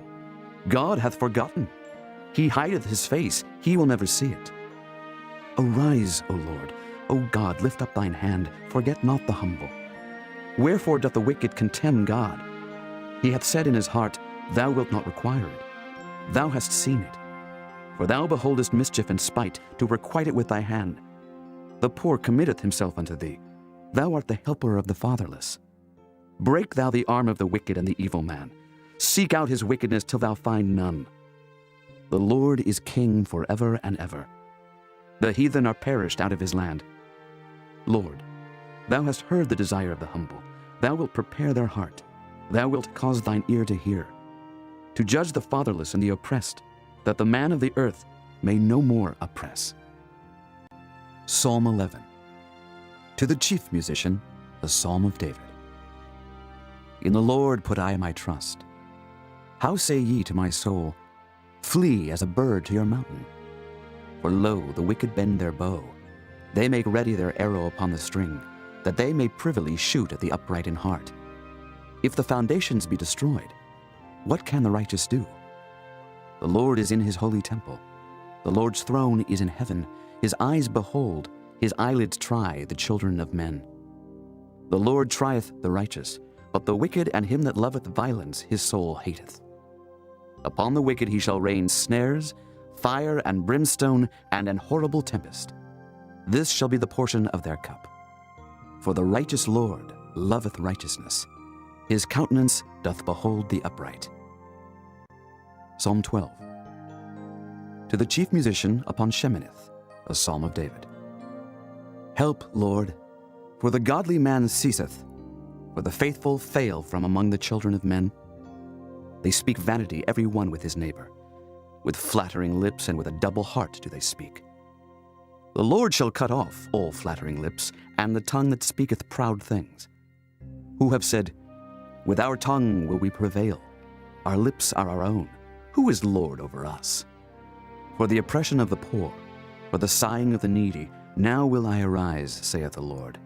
God hath forgotten. He hideth his face, he will never see it. Arise, O Lord. O God, lift up thine hand, forget not the humble. Wherefore doth the wicked contemn God? He hath said in his heart, Thou wilt not require it. Thou hast seen it. For thou beholdest mischief and spite, to requite it with thy hand. The poor committeth himself unto thee. Thou art the helper of the fatherless. Break thou the arm of the wicked and the evil man. Seek out his wickedness till thou find none. The Lord is king forever and ever. The heathen are perished out of his land. Lord, thou hast heard the desire of the humble. Thou wilt prepare their heart. Thou wilt cause thine ear to hear, to judge the fatherless and the oppressed, that the man of the earth may no more oppress. Psalm 11. To the chief musician, a psalm of David. In the Lord put I my trust. How say ye to my soul, Flee as a bird to your mountain? For lo, the wicked bend their bow. They make ready their arrow upon the string, that they may privily shoot at the upright in heart. If the foundations be destroyed, what can the righteous do? The Lord is in his holy temple. The Lord's throne is in heaven. His eyes behold, his eyelids try the children of men. The Lord trieth the righteous, but the wicked and him that loveth violence his soul hateth. Upon the wicked he shall rain snares, fire and brimstone, and an horrible tempest. This shall be the portion of their cup. For the righteous Lord loveth righteousness. His countenance doth behold the upright. Psalm 12. To the chief musician upon Sheminith, a psalm of David. Help, Lord, for the godly man ceaseth, for the faithful fail from among the children of men. They speak vanity every one with his neighbor. With flattering lips and with a double heart do they speak. The Lord shall cut off all flattering lips, and the tongue that speaketh proud things. Who have said, With our tongue will we prevail. Our lips are our own. Who is Lord over us? For the oppression of the poor, for the sighing of the needy, now will I arise, saith the Lord.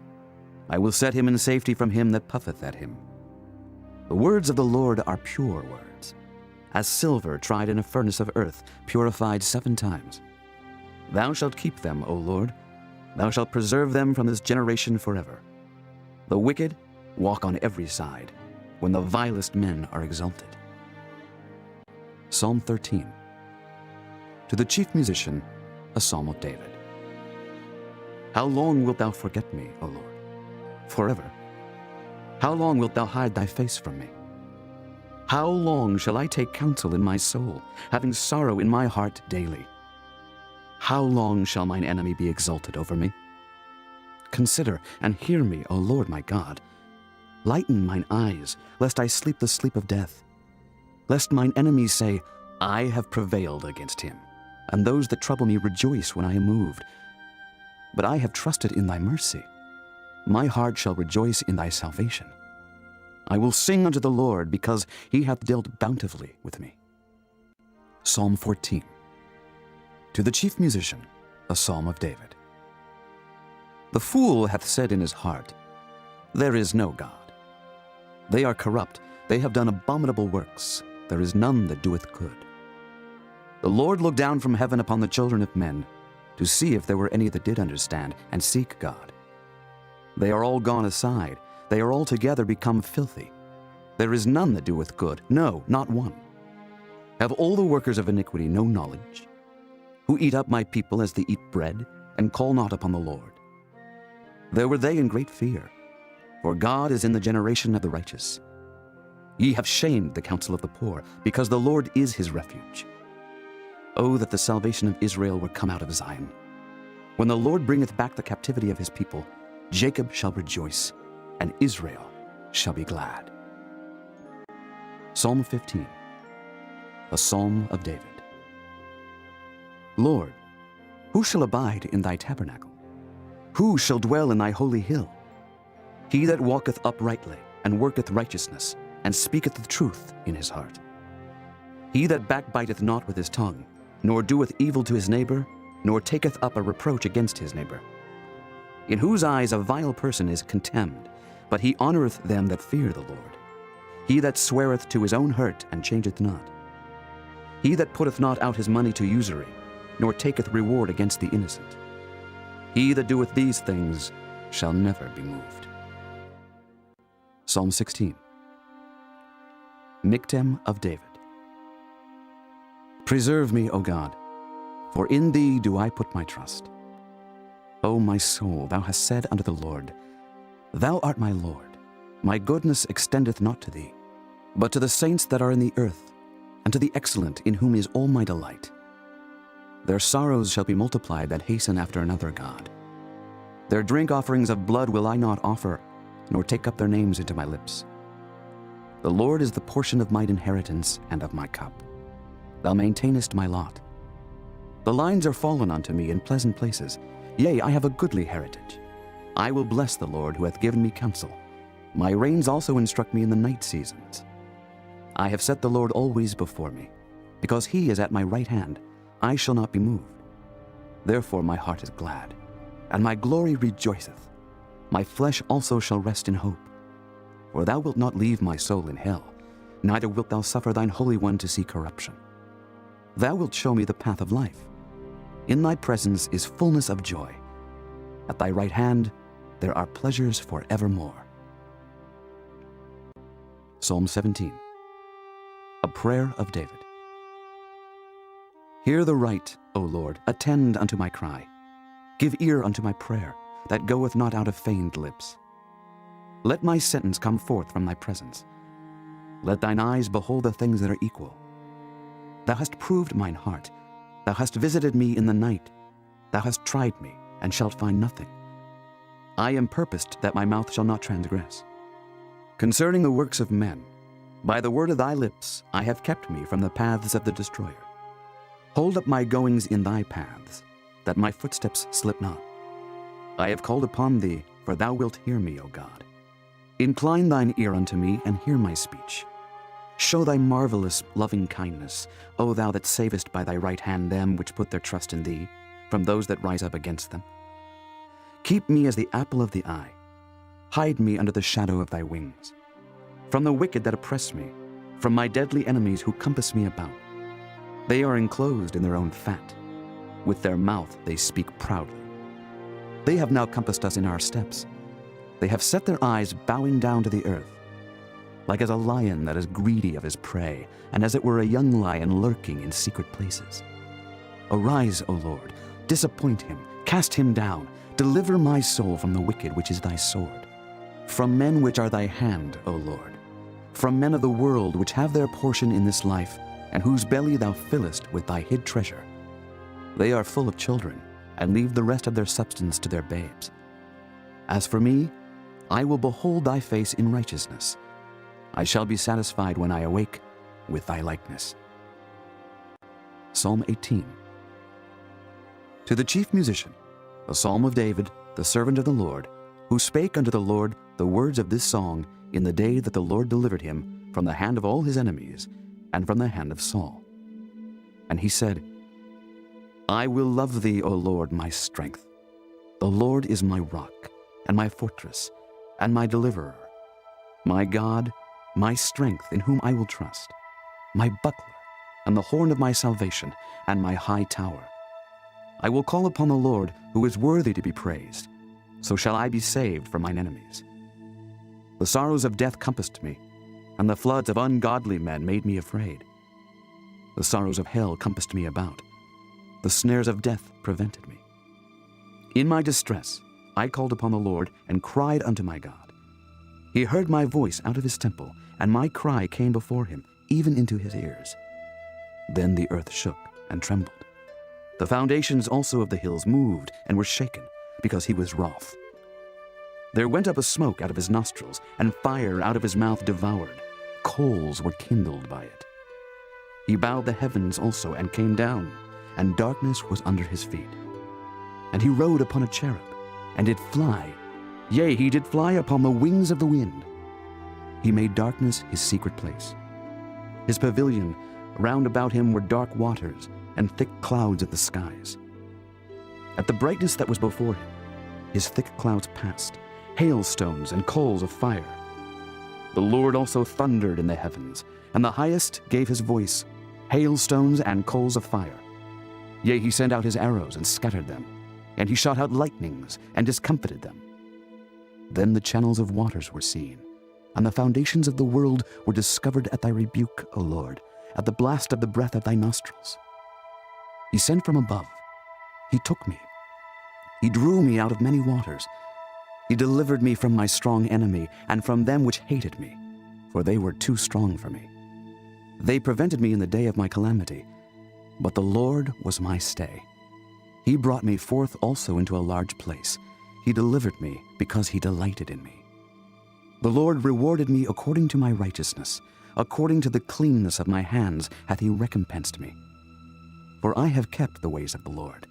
I will set him in safety from him that puffeth at him. The words of the Lord are pure words, as silver tried in a furnace of earth, purified 7 times. Thou shalt keep them, O Lord. Thou shalt preserve them from this generation forever. The wicked walk on every side, when the vilest men are exalted. Psalm 13. To the chief musician, a psalm of David. How long wilt thou forget me, O Lord? Forever. How long wilt thou hide thy face from me? How long shall I take counsel in my soul, having sorrow in my heart daily? How long shall mine enemy be exalted over me? Consider and hear me, O Lord my God. Lighten mine eyes, lest I sleep the sleep of death. Lest mine enemies say, I have prevailed against him, and those that trouble me rejoice when I am moved. But I have trusted in thy mercy. My heart shall rejoice in thy salvation. I will sing unto the Lord, because he hath dealt bountifully with me. Psalm 14. To the chief musician, a psalm of David. The fool hath said in his heart, There is no God. They are corrupt, they have done abominable works. There is none that doeth good. The Lord looked down from heaven upon the children of men, to see if there were any that did understand and seek God. They are all gone aside, they are altogether become filthy. There is none that doeth good, no, not one. Have all the workers of iniquity no knowledge? Who eat up my people as they eat bread, and call not upon the Lord. There were they in great fear, for God is in the generation of the righteous. Ye have shamed the counsel of the poor, because the Lord is his refuge. Oh, that the salvation of Israel were come out of Zion. When the Lord bringeth back the captivity of his people, Jacob shall rejoice, and Israel shall be glad. Psalm 15, a psalm of David. Lord, who shall abide in thy tabernacle? Who shall dwell in thy holy hill? He that walketh uprightly, and worketh righteousness, and speaketh the truth in his heart. He that backbiteth not with his tongue, nor doeth evil to his neighbor, nor taketh up a reproach against his neighbor. In whose eyes a vile person is contemned, but he honoureth them that fear the Lord. He that sweareth to his own hurt, and changeth not. He that putteth not out his money to usury, nor taketh reward against the innocent. He that doeth these things shall never be moved. Psalm 16. Michtam of David. Preserve me, O God, for in thee do I put my trust. O my soul, thou hast said unto the Lord, Thou art my Lord. My goodness extendeth not to thee, but to the saints that are in the earth, and to the excellent in whom is all my delight. Their sorrows shall be multiplied that hasten after another God. Their drink offerings of blood will I not offer, nor take up their names into my lips. The Lord is the portion of mine inheritance and of my cup. Thou maintainest my lot. The lines are fallen unto me in pleasant places. Yea, I have a goodly heritage. I will bless the Lord who hath given me counsel. My reins also instruct me in the night seasons. I have set the Lord always before me. Because he is at my right hand, I shall not be moved. Therefore my heart is glad, and my glory rejoiceth. My flesh also shall rest in hope. For thou wilt not leave my soul in hell, neither wilt thou suffer thine Holy One to see corruption. Thou wilt show me the path of life. In thy presence is fullness of joy. At thy right hand there are pleasures for evermore. Psalm 17. A prayer of David. Hear the right, O Lord, attend unto my cry. Give ear unto my prayer, that goeth not out of feigned lips. Let my sentence come forth from thy presence. Let thine eyes behold the things that are equal. Thou hast proved mine heart. Thou hast visited me in the night. Thou hast tried me, and shalt find nothing. I am purposed that my mouth shall not transgress. Concerning the works of men, by the word of thy lips I have kept me from the paths of the destroyer. Hold up my goings in thy paths, that my footsteps slip not. I have called upon thee, for thou wilt hear me, O God. Incline thine ear unto me, and hear my speech. Show thy marvelous loving kindness, O thou that savest by thy right hand them which put their trust in thee, from those that rise up against them. Keep me as the apple of the eye. Hide me under the shadow of thy wings. From the wicked that oppress me, from my deadly enemies who compass me about. They are enclosed in their own fat. With their mouth they speak proudly. They have now compassed us in our steps. They have set their eyes bowing down to the earth. Like as a lion that is greedy of his prey, and as it were a young lion lurking in secret places. Arise, O Lord, disappoint him, cast him down, deliver my soul from the wicked which is thy sword. From men which are thy hand, O Lord, from men of the world which have their portion in this life, and whose belly thou fillest with thy hid treasure. They are full of children, and leave the rest of their substance to their babes. As for me, I will behold thy face in righteousness. I shall be satisfied when I awake with thy likeness. Psalm 18. To the chief musician, a psalm of David, the servant of the Lord, who spake unto the Lord the words of this song in the day that the Lord delivered him from the hand of all his enemies, and from the hand of Saul. And he said, I will love thee, O Lord, my strength. The Lord is my rock, and my fortress, and my deliverer. My God, my strength, in whom I will trust. My buckler, and the horn of my salvation, and my high tower. I will call upon the Lord, who is worthy to be praised. So shall I be saved from mine enemies. The sorrows of death compassed me, and the floods of ungodly men made me afraid. The sorrows of hell compassed me about. The snares of death prevented me. In my distress I called upon the Lord, and cried unto my God. He heard my voice out of his temple, and my cry came before him, even into his ears. Then the earth shook and trembled. The foundations also of the hills moved and were shaken, because he was wroth. There went up a smoke out of his nostrils, and fire out of his mouth devoured. Coals were kindled by it. He bowed the heavens also and came down, and darkness was under his feet. And he rode upon a cherub, and did fly. Yea, he did fly upon the wings of the wind. He made darkness his secret place. His pavilion, round about him were dark waters, and thick clouds of the skies. At the brightness that was before him, his thick clouds passed, hailstones and coals of fire. The Lord also thundered in the heavens, and the highest gave his voice, hailstones and coals of fire. Yea, he sent out his arrows and scattered them, and he shot out lightnings and discomfited them. Then the channels of waters were seen, and the foundations of the world were discovered at thy rebuke, O Lord, at the blast of the breath of thy nostrils. He sent from above. He took me. He drew me out of many waters. He delivered me from my strong enemy, and from them which hated me, for they were too strong for me. They prevented me in the day of my calamity, but the Lord was my stay. He brought me forth also into a large place. He delivered me because he delighted in me. The Lord rewarded me according to my righteousness. According to the cleanness of my hands hath he recompensed me. For I have kept the ways of the Lord,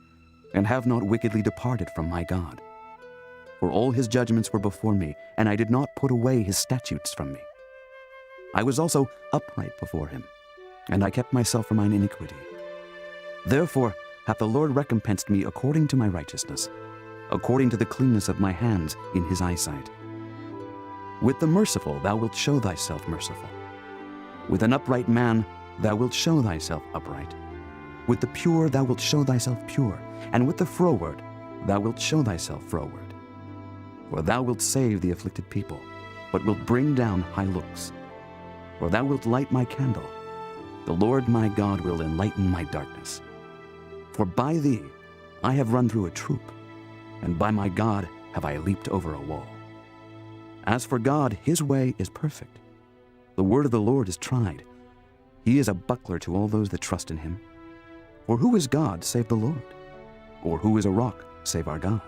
and have not wickedly departed from my God. For all his judgments were before me, and I did not put away his statutes from me. I was also upright before him, and I kept myself from mine iniquity. Therefore hath the Lord recompensed me according to my righteousness, according to the cleanness of my hands in his eyesight. With the merciful thou wilt show thyself merciful. With an upright man thou wilt show thyself upright. With the pure thou wilt show thyself pure, and with the froward thou wilt show thyself froward. For thou wilt save the afflicted people, but wilt bring down high looks. For thou wilt light my candle. The Lord my God will enlighten my darkness. For by thee I have run through a troop, and by my God have I leaped over a wall. As for God, his way is perfect. The word of the Lord is tried. He is a buckler to all those that trust in him. For who is God save the Lord? Or who is a rock save our God?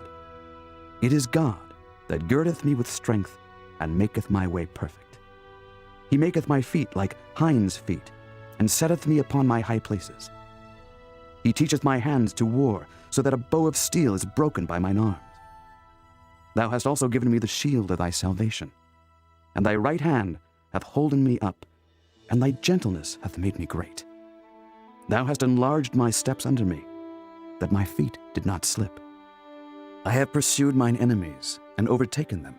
It is God that girdeth me with strength, and maketh my way perfect. He maketh my feet like hinds' feet, and setteth me upon my high places. He teacheth my hands to war, so that a bow of steel is broken by mine arms. Thou hast also given me the shield of thy salvation, and thy right hand hath holden me up, and thy gentleness hath made me great. Thou hast enlarged my steps under me, that my feet did not slip. I have pursued mine enemies, and overtaken them.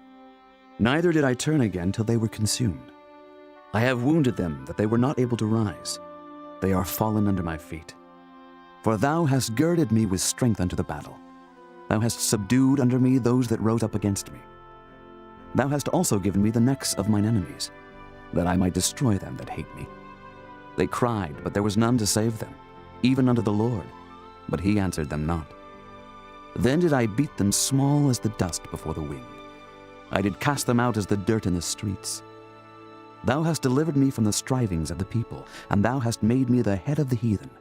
Neither did I turn again till they were consumed. I have wounded them, that they were not able to rise. They are fallen under my feet. For thou hast girded me with strength unto the battle. Thou hast subdued under me those that rose up against me. Thou hast also given me the necks of mine enemies, that I might destroy them that hate me. They cried, but there was none to save them, even unto the Lord, but he answered them not. Then did I beat them small as the dust before the wind. I did cast them out as the dirt in the streets. Thou hast delivered me from the strivings of the people, and thou hast made me the head of the heathen.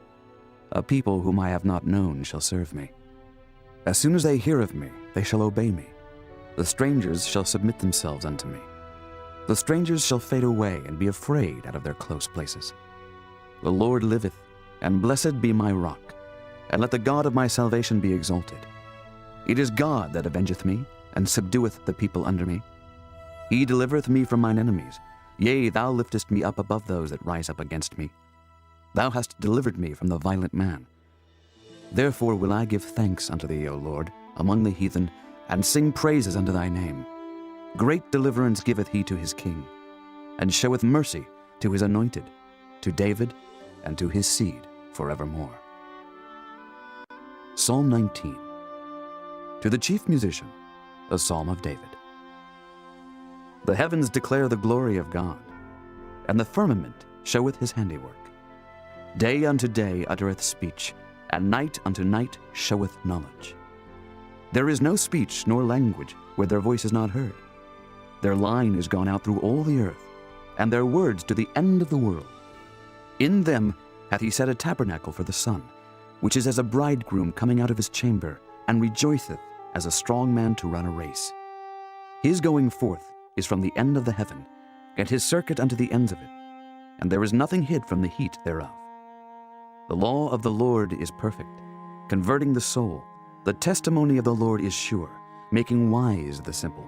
A people whom I have not known shall serve me. As soon as they hear of me, they shall obey me. The strangers shall submit themselves unto me. The strangers shall fade away and be afraid out of their close places. The Lord liveth, and blessed be my rock, and let the God of my salvation be exalted. It is God that avengeth me, and subdueth the people under me. He delivereth me from mine enemies. Yea, thou liftest me up above those that rise up against me. Thou hast delivered me from the violent man. Therefore will I give thanks unto thee, O Lord, among the heathen, and sing praises unto thy name. Great deliverance giveth he to his king, and showeth mercy to his anointed, to David, and to his seed forevermore. Psalm 19. To the chief musician, a psalm of David. The heavens declare the glory of God, and the firmament showeth his handiwork. Day unto day uttereth speech, and night unto night showeth knowledge. There is no speech nor language where their voice is not heard. Their line is gone out through all the earth, and their words to the end of the world. In them hath he set a tabernacle for the sun, which is as a bridegroom coming out of his chamber, and rejoiceth as a strong man to run a race. His going forth is from the end of the heaven, and his circuit unto the ends of it, and there is nothing hid from the heat thereof. The law of the Lord is perfect, converting the soul. The testimony of the Lord is sure, making wise the simple.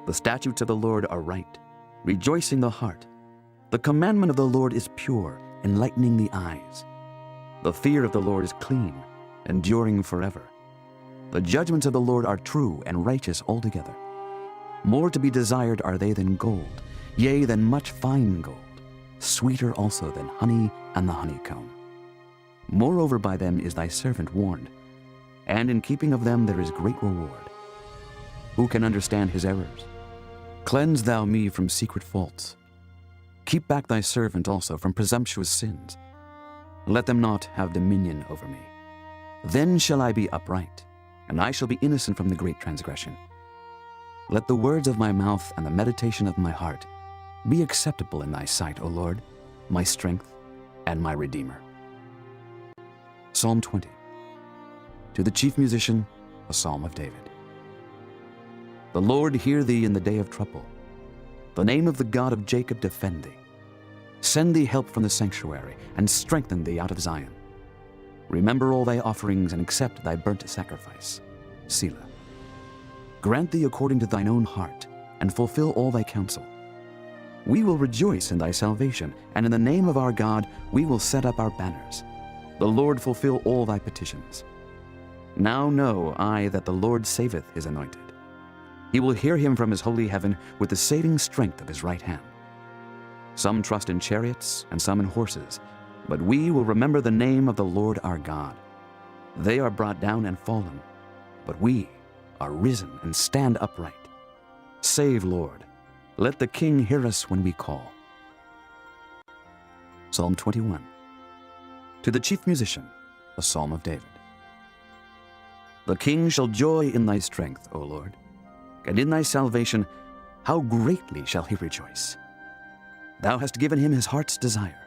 The statutes of the Lord are right, rejoicing the heart. The commandment of the Lord is pure, enlightening the eyes. The fear of the Lord is clean, enduring forever. The judgments of the Lord are true and righteous altogether. More to be desired are they than gold, yea, than much fine gold, sweeter also than honey and the honeycomb. Moreover, by them is thy servant warned, and in keeping of them there is great reward. Who can understand his errors? Cleanse thou me from secret faults. Keep back thy servant also from presumptuous sins. Let them not have dominion over me. Then shall I be upright, and I shall be innocent from the great transgression. Let the words of my mouth and the meditation of my heart be acceptable in thy sight, O Lord, my strength and my Redeemer. Psalm 20. To the chief musician, a psalm of David. The Lord hear thee in the day of trouble. The name of the God of Jacob defend thee. Send thee help from the sanctuary, and strengthen thee out of Zion. Remember all thy offerings, and accept thy burnt sacrifice. Selah. Grant thee according to thine own heart, and fulfill all thy counsel. We will rejoice in thy salvation, and in the name of our God we will set up our banners. The Lord fulfill all thy petitions. Now know I that the Lord saveth his anointed. He will hear him from his holy heaven with the saving strength of his right hand. Some trust in chariots and some in horses, but we will remember the name of the Lord our God. They are brought down and fallen, but we are risen and stand upright. Save, Lord. Let the King hear us when we call. Psalm 21. To the chief musician, a psalm of David. The king shall joy in thy strength, O Lord, and in thy salvation how greatly shall he rejoice. Thou hast given him his heart's desire,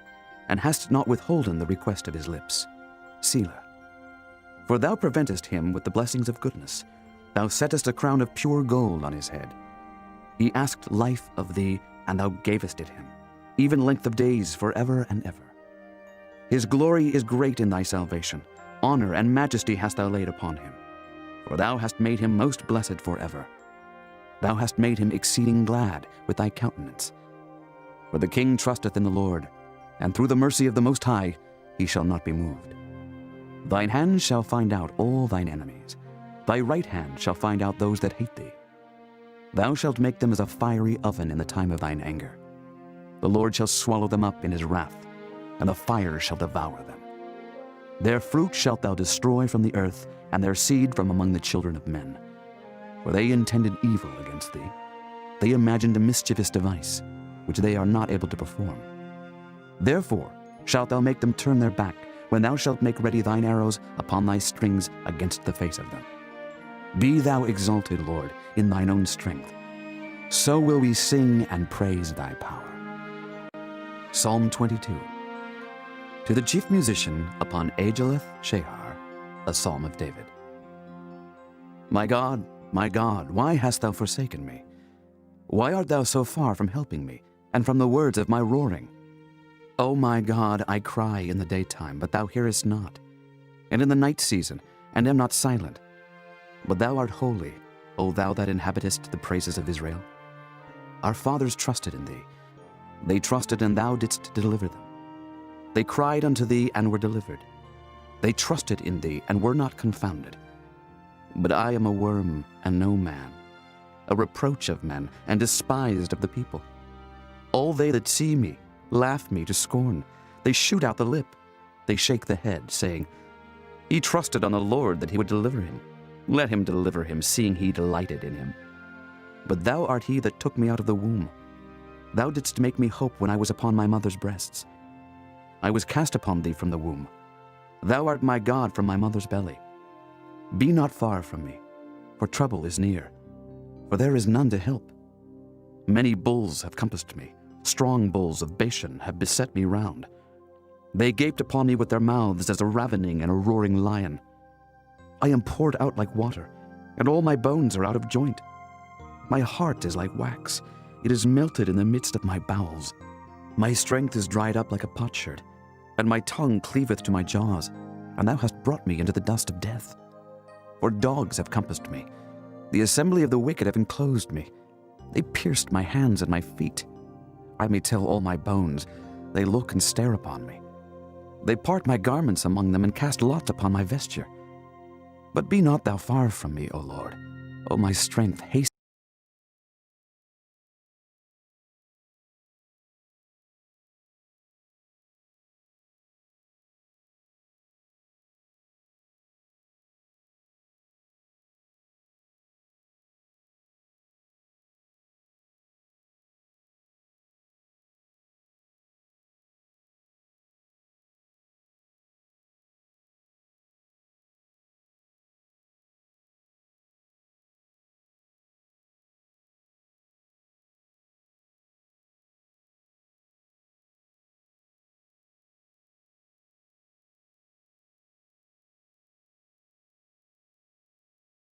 and hast not withholden the request of his lips. Selah. For thou preventest him with the blessings of goodness. Thou settest a crown of pure gold on his head. He asked life of thee, and thou gavest it him, even length of days forever and ever. His glory is great in thy salvation. Honor and majesty hast thou laid upon him. For thou hast made him most blessed forever. Thou hast made him exceeding glad with thy countenance. For the king trusteth in the Lord, and through the mercy of the Most High he shall not be moved. Thine hand shall find out all thine enemies. Thy right hand shall find out those that hate thee. Thou shalt make them as a fiery oven in the time of thine anger. The Lord shall swallow them up in his wrath, and the fire shall devour them. Their fruit shalt thou destroy from the earth, and their seed from among the children of men. For they intended evil against thee. They imagined a mischievous device, which they are not able to perform. Therefore shalt thou make them turn their back, when thou shalt make ready thine arrows upon thy strings against the face of them. Be thou exalted, Lord, in thine own strength. So will we sing and praise thy power. Psalm 22. To the chief musician upon Ageleth Shahar, a psalm of David. My God, why hast thou forsaken me? Why art thou so far from helping me, and from the words of my roaring? O my God, I cry in the daytime, but thou hearest not, and in the night season, and am not silent. But thou art holy, O thou that inhabitest the praises of Israel. Our fathers trusted in thee. They trusted, and thou didst deliver them. They cried unto thee, and were delivered. They trusted in thee, and were not confounded. But I am a worm, and no man, a reproach of men, and despised of the people. All they that see me laugh me to scorn. They shoot out the lip. They shake the head, saying, He trusted on the Lord that he would deliver him. Let him deliver him, seeing he delighted in him. But thou art he that took me out of the womb. Thou didst make me hope when I was upon my mother's breasts. I was cast upon thee from the womb. Thou art my God from my mother's belly. Be not far from me, for trouble is near, for there is none to help. Many bulls have compassed me. Strong bulls of Bashan have beset me round. They gaped upon me with their mouths as a ravening and a roaring lion. I am poured out like water, and all my bones are out of joint. My heart is like wax. It is melted in the midst of my bowels. My strength is dried up like a potsherd, and my tongue cleaveth to my jaws, and thou hast brought me into the dust of death. For dogs have compassed me. The assembly of the wicked have enclosed me. They pierced my hands and my feet. I may tell all my bones. They look and stare upon me. They part my garments among them and cast lots upon my vesture. But be not thou far from me, O Lord. O my strength, hasten